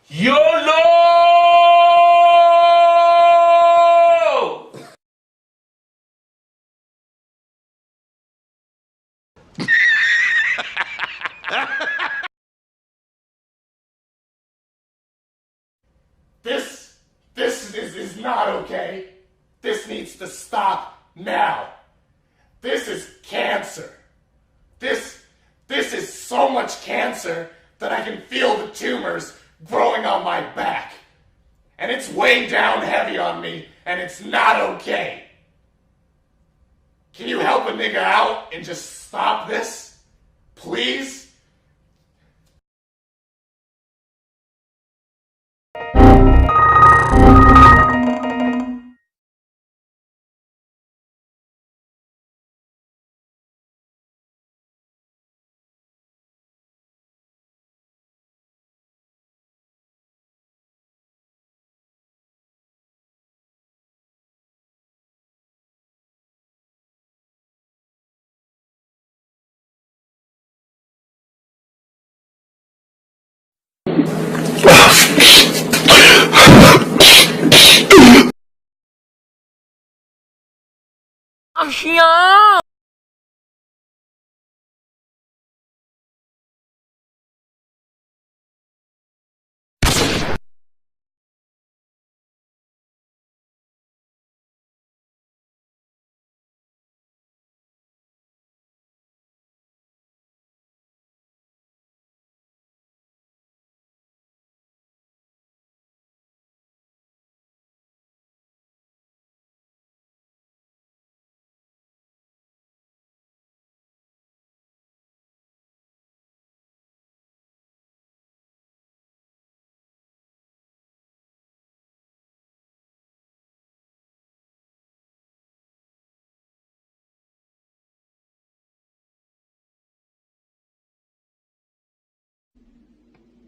YOLO! This is not okay. This needs to stop now. This is cancer. This is so much cancer that I can feel the tumors growing on my back. And it's weighing down heavy on me, and it's not okay. Can you help a nigga out and just stop this? Please? Asyik.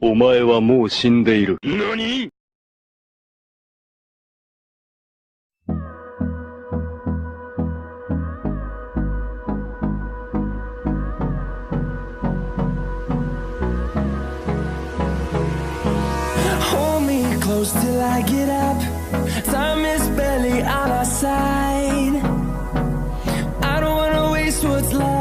お前はもう死んでいる。何？ Hold me close till I get up. Time is barely on our side. I don't wanna waste what's left.